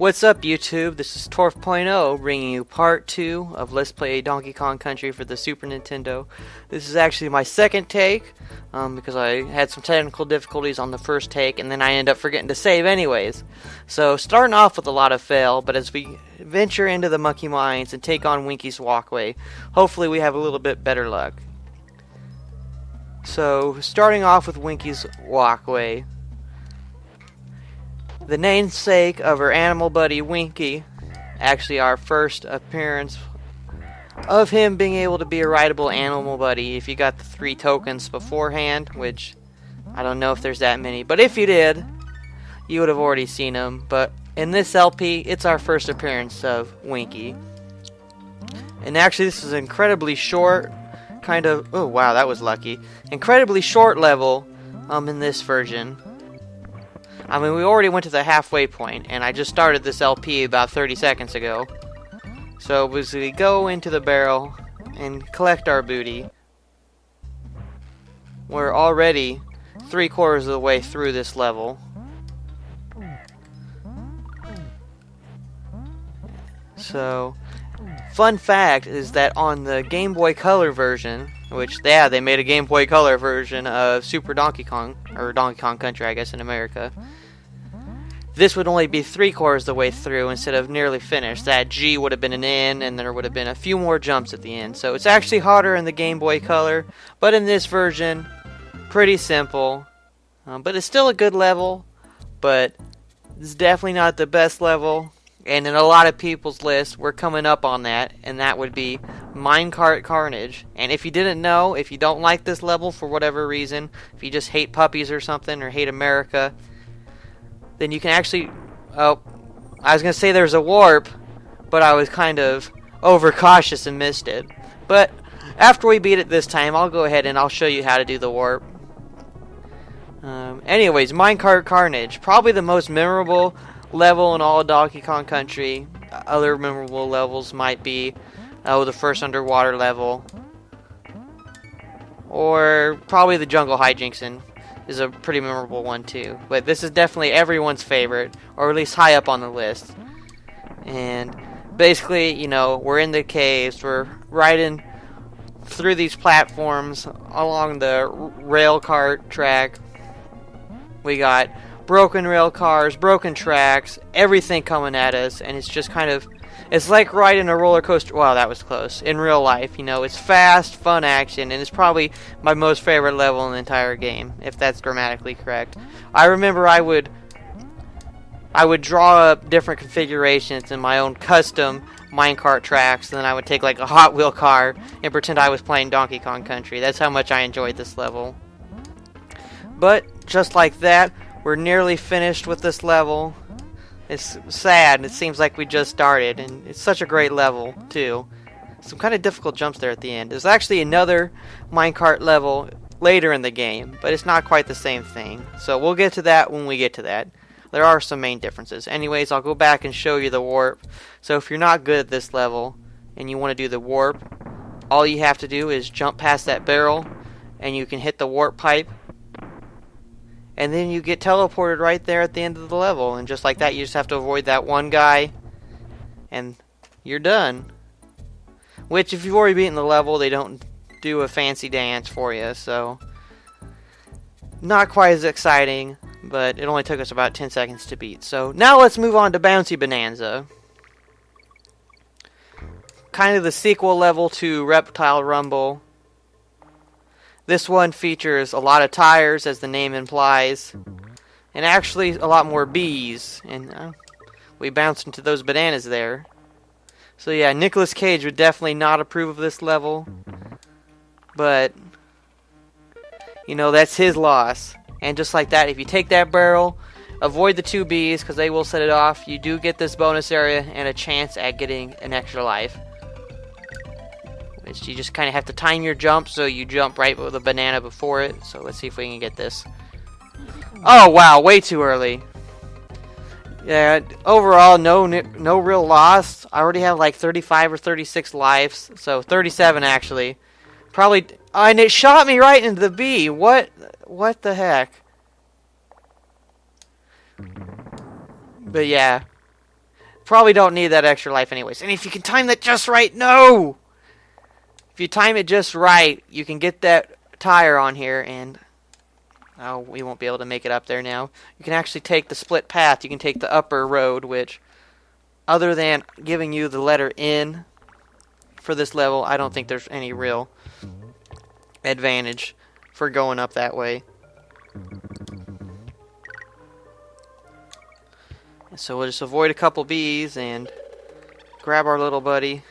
What's up, YouTube? This is Torf.0 bringing you part 2 of Let's Play Donkey Kong Country for the Super Nintendo. This is actually my second take, because I had some technical difficulties on the first take, and then I ended up forgetting to save anyways. So, starting off with a lot of fail, but as we venture into the Monkey Mines and take on Winky's Walkway, hopefully we have a little bit better luck. So, starting off with Winky's Walkway. The namesake of her animal buddy Winky, actually our first appearance of him being able to be a rideable animal buddy if you got the 3 tokens beforehand, which I don't know if there's that many, but if you did, you would have already seen him. But in this LP, it's our first appearance of Winky. And actually this is an incredibly short, oh wow, that was lucky, incredibly short level in this version. I mean, we already went to the halfway point, and I just started this LP about 30 seconds ago. So, as we go into the barrel and collect our booty, we're already 3/4 of the way through this level. So, fun fact is that on the Game Boy Color version, which, yeah, they made a Game Boy Color version of Super Donkey Kong, or Donkey Kong Country, I guess, in America. This would only be 3/4 of the way through instead of nearly finished. That G would have been an N, and there would have been a few more jumps at the end. So it's actually harder in the Game Boy Color, but in this version, pretty simple. But it's still a good level, but it's definitely not the best level. And in a lot of people's lists, we're coming up on that, and that would be Minecart Carnage. And if you didn't know, if you don't like this level for whatever reason, if you just hate puppies or something, or hate America, then you can actually, oh, I was going to say there's a warp, but I was kind of overcautious and missed it. But after we beat it this time, I'll go ahead and I'll show you how to do the warp. Anyways, Minecart Carnage, probably the most memorable level in all of Donkey Kong Country. Other memorable levels might be the first underwater level, or probably the Jungle Hijinks is a pretty memorable one too. But this is definitely everyone's favorite, or at least high up on the list. And basically, you know, we're in the caves, we're riding through these platforms along the rail cart track. We got broken rail cars, broken tracks, everything coming at us, and it's just kind of, it's like riding a roller coaster. Wow, that was close. In real life, you know, it's fast, fun action, and it's probably my most favorite level in the entire game, if that's grammatically correct. I remember I would draw up different configurations in my own custom minecart tracks, and then I would take like a Hot Wheel car and pretend I was playing Donkey Kong Country. That's how much I enjoyed this level. But just like that, we're nearly finished with this level. It's sad, it seems like we just started, and it's such a great level, too. Some kind of difficult jumps there at the end. There's actually another minecart level later in the game, but it's not quite the same thing. So we'll get to that when we get to that. There are some main differences. Anyways, I'll go back and show you the warp. So if you're not good at this level, and you want to do the warp, all you have to do is jump past that barrel, and you can hit the warp pipe, and then you get teleported right there at the end of the level. And just like that, you just have to avoid that one guy, and you're done. Which, if you've already beaten the level, they don't do a fancy dance for you, so not quite as exciting, but it only took us about 10 seconds to beat. So now let's move on to Bouncy Bonanza. Kind of the sequel level to Reptile Rumble. This one features a lot of tires, as the name implies, and actually a lot more bees, and we bounced into those bananas there. So yeah, Nicolas Cage would definitely not approve of this level, but, you know, that's his loss. And just like that, if you take that barrel, avoid the 2 bees, because they will set it off, you do get this bonus area and a chance at getting an extra life. You just kind of have to time your jump, so you jump right with a banana before it. So let's see if we can get this. Oh wow, way too early. Yeah, overall no real loss. I already have like 35 or 36 lives, so 37 actually. Probably, and it shot me right into the bee. What the heck? But yeah, probably don't need that extra life anyways. And if you can time that just right, no! If you time it just right, you can get that tire on here and... Oh, we won't be able to make it up there now. You can actually take the split path. You can take the upper road, which, other than giving you the letter N for this level, I don't think there's any real advantage for going up that way. So we'll just avoid a couple bees and grab our little buddy.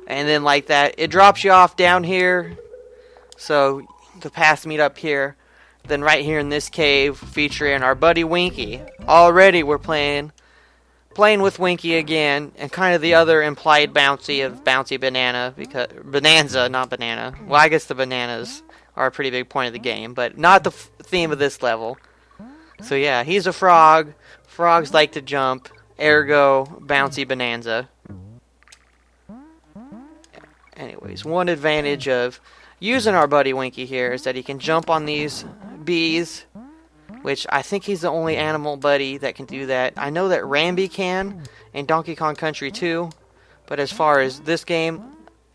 And then like that, it drops you off down here. So the paths meet up here. Then right here in this cave, featuring our buddy Winky. Already we're playing with Winky again, and kind of the other implied bouncy of Bouncy Banana, because Bonanza, not Banana. Well, I guess the bananas are a pretty big point of the game, but not the theme of this level. So yeah, he's a frog. Frogs like to jump. Ergo, Bouncy Bonanza. Anyways, one advantage of using our buddy Winky here is that he can jump on these bees, which I think he's the only animal buddy that can do that. I know that Rambi can in Donkey Kong Country 2, but as far as this game,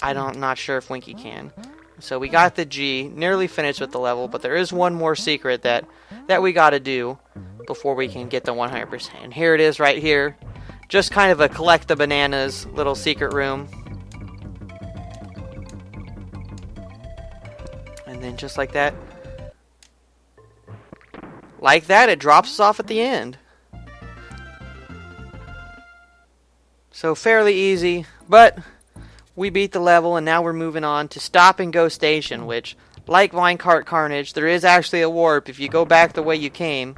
I'm not sure if Winky can. So we got the G, nearly finished with the level, but there is one more secret that we gotta do before we can get the 100%. And here it is right here. Just kind of a collect the bananas little secret room. And then just like that, it drops us off at the end. So fairly easy, but we beat the level, and now we're moving on to Stop and Go Station, which, like Minecart Carnage, there is actually a warp. If you go back the way you came,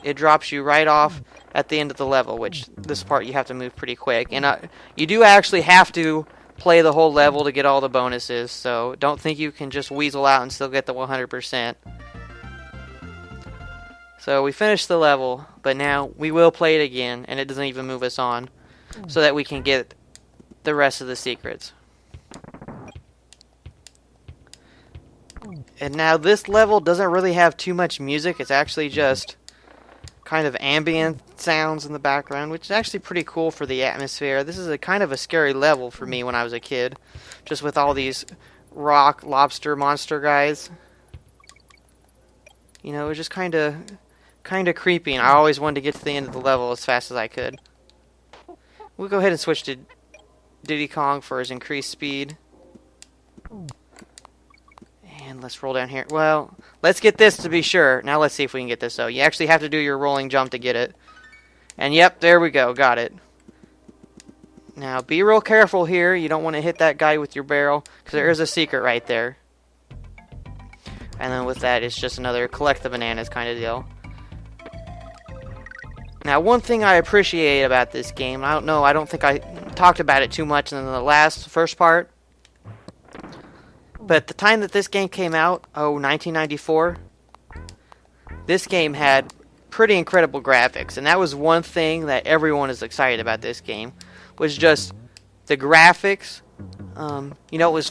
it drops you right off at the end of the level, which this part you have to move pretty quick. And you do actually have to play the whole level to get all the bonuses, so don't think you can just weasel out and still get the 100%. So we finished the level, but now we will play it again, and it doesn't even move us on, so that we can get the rest of the secrets. And now this level doesn't really have too much music. It's actually just kind of ambient sounds in the background, which is actually pretty cool for the atmosphere. This is a kind of a scary level for me when I was a kid, just with all these rock lobster monster guys. You know, it was just kind of creepy, and I always wanted to get to the end of the level as fast as I could. We'll go ahead and switch to Diddy Kong for his increased speed. And let's roll down here. Well, let's get this to be sure. Now let's see if we can get this, though. You actually have to do your rolling jump to get it. And yep, there we go. Got it. Now, be real careful here. You don't want to hit that guy with your barrel, because there is a secret right there. And then with that, it's just another collect the bananas kind of deal. Now, one thing I appreciate about this game, I don't think I talked about it too much in the first part. But at the time that this game came out, 1994, this game had pretty incredible graphics. And that was one thing that everyone is excited about this game, was just the graphics. You know, it was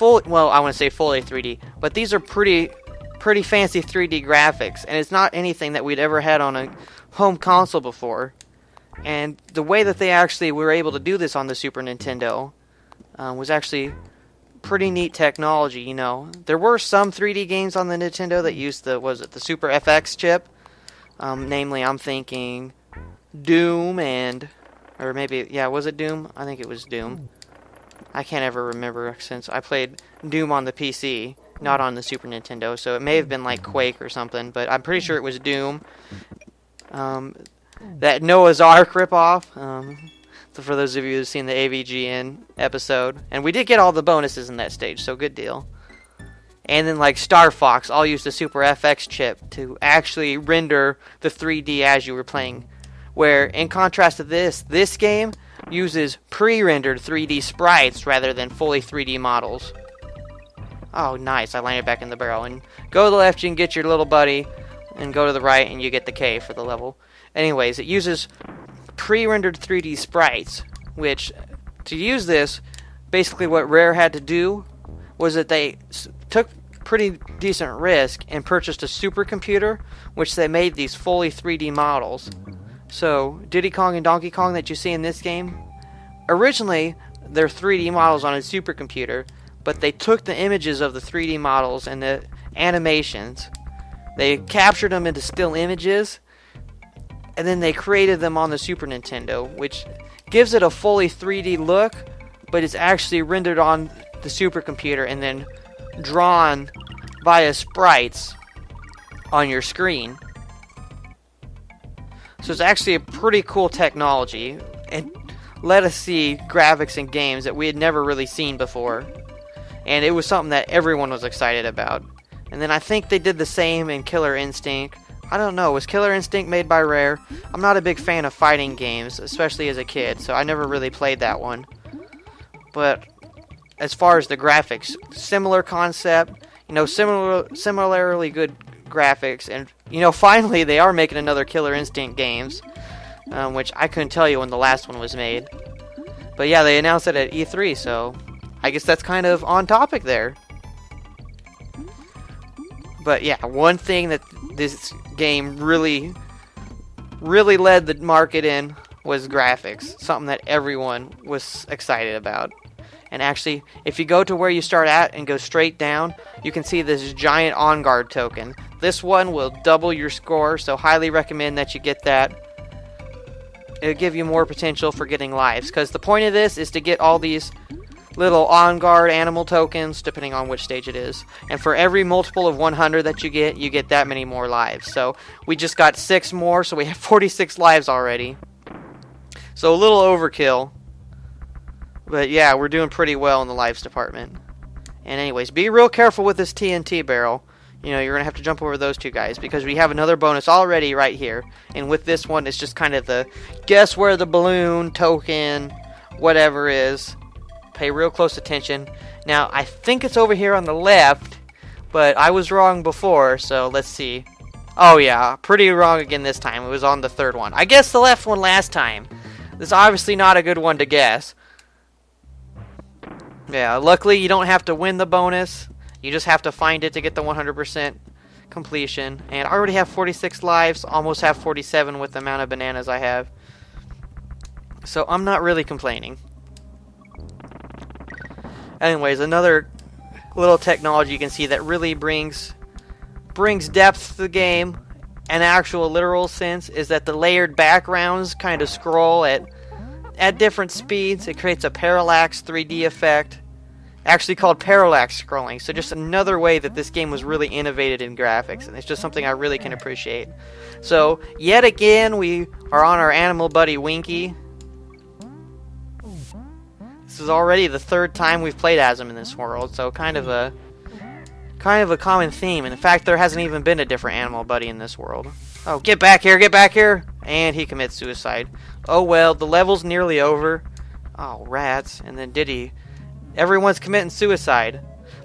well, I want to say fully 3D, but these are pretty fancy 3D graphics, and it's not anything that we'd ever had on a home console before. And the way that they actually were able to do this on the Super Nintendo was actually pretty neat technology. You know, there were some 3D games on the Nintendo that used the Super FX chip. Namely, I'm thinking Doom or maybe, yeah, was it Doom? I think it was Doom. I can't ever remember, since I played Doom on the PC, not on the Super Nintendo, so it may have been like Quake or something, but I'm pretty sure it was Doom. That Noah's Ark ripoff, so for those of you who've seen the AVGN episode. And we did get all the bonuses in that stage, so good deal. And then like Star Fox, all used the Super FX chip to actually render the 3D as you were playing. Where, in contrast to this game uses pre-rendered 3D sprites rather than fully 3D models. Oh, nice. I landed back in the barrel. And go to the left, you can get your little buddy, and go to the right, and you get the K for the level. Anyways, it uses pre-rendered 3D sprites, which, to use this, basically what Rare had to do was that they took pretty decent risk and purchased a supercomputer, which they made these fully 3D models. So, Diddy Kong and Donkey Kong that you see in this game, originally, they're 3D models on a supercomputer, but they took the images of the 3D models and the animations, they captured them into still images, and then they created them on the Super Nintendo, which gives it a fully 3D look, but it's actually rendered on the supercomputer and then drawn via sprites on your screen. So it's actually a pretty cool technology, and let us see graphics in games that we had never really seen before. And it was something that everyone was excited about. And then I think they did the same in Killer Instinct. I don't know, was Killer Instinct made by Rare? I'm not a big fan of fighting games, especially as a kid, so I never really played that one. But as far as the graphics, similar concept, similarly good graphics, and finally they are making another Killer Instinct games, which I couldn't tell you when the last one was made. But yeah, they announced it at E3, so I guess that's kind of on topic there. But yeah, one thing that this game really led the market in was graphics, something that everyone was excited about. And actually, if you go to where you start at and go straight down, you can see this giant on guard token. This one will double your score, so highly recommend that you get that. It'll give you more potential for getting lives, because the point of this is to get all these little on guard animal tokens, depending on which stage it is. And for every multiple of 100 that you get that many more lives. So we just got 6 more, so we have 46 lives already. So a little overkill. But yeah, we're doing pretty well in the lives department. And anyways, be real careful with this TNT barrel. You're going to have to jump over those two guys, because we have another bonus already right here. And with this one, it's just kind of the guess where the balloon, token, whatever is. Pay real close attention. Now, I think it's over here on the left, but I was wrong before, so let's see. Oh yeah, pretty wrong again this time. It was on the third one. I guessed the left one last time. This is obviously not a good one to guess. Yeah, luckily you don't have to win the bonus. You just have to find it to get the 100% completion. And I already have 46 lives, almost have 47 with the amount of bananas I have. So I'm not really complaining. Anyways, another little technology you can see that really brings depth to the game, an actual literal sense, is that the layered backgrounds kind of scroll at different speeds. It creates a parallax 3D effect, actually called parallax scrolling. So just another way that this game was really innovated in graphics, and it's just something I really can appreciate. So yet again, we are on our animal buddy Winky. This is already the 3rd time we've played as him in this world, so kind of a common theme. And in fact, there hasn't even been a different animal buddy in this world. Oh, get back here, get back here! And he commits suicide. Oh well, the level's nearly over. Oh, rats. And then Diddy. Everyone's committing suicide.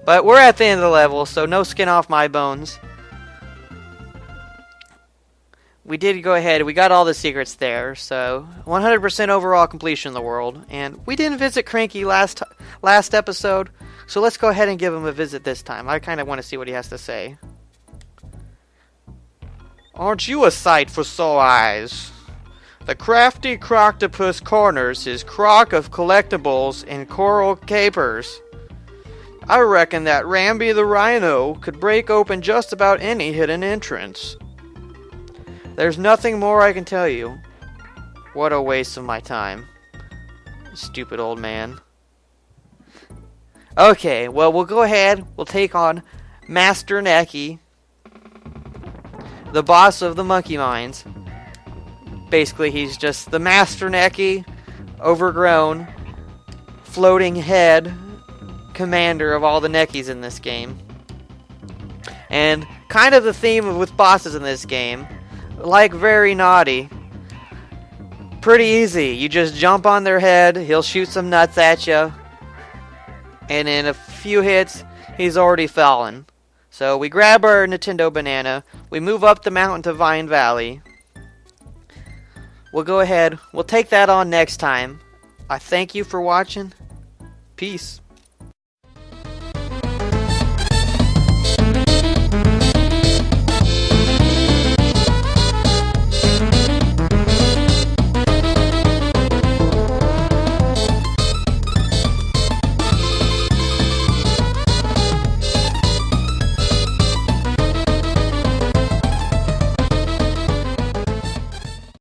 But we're at the end of the level, so no skin off my bones. We did go ahead, we got all the secrets there, so 100% overall completion of the world. And we didn't visit Cranky last episode, so let's go ahead and give him a visit this time. I kind of want to see what he has to say. Aren't you a sight for sore eyes? The crafty croctopus corners his crock of collectibles and coral capers. I reckon that Ramby the rhino could break open just about any hidden entrance. There's nothing more I can tell you. What a waste of my time. Stupid old man. Okay, well, we'll go ahead. We'll take on Master Necky, the boss of the monkey mines. Basically, he's just the Master Necky, overgrown, floating head commander of all the Neckies in this game. And kind of the theme with bosses in this game, like Very Naughty, pretty easy. You just jump on their head, he'll shoot some nuts at you, and in a few hits, he's already fallen. So we grab our Nintendo banana, we move up the mountain to Vine Valley. We'll go ahead, we'll take that on next time. I thank you for watching. Peace.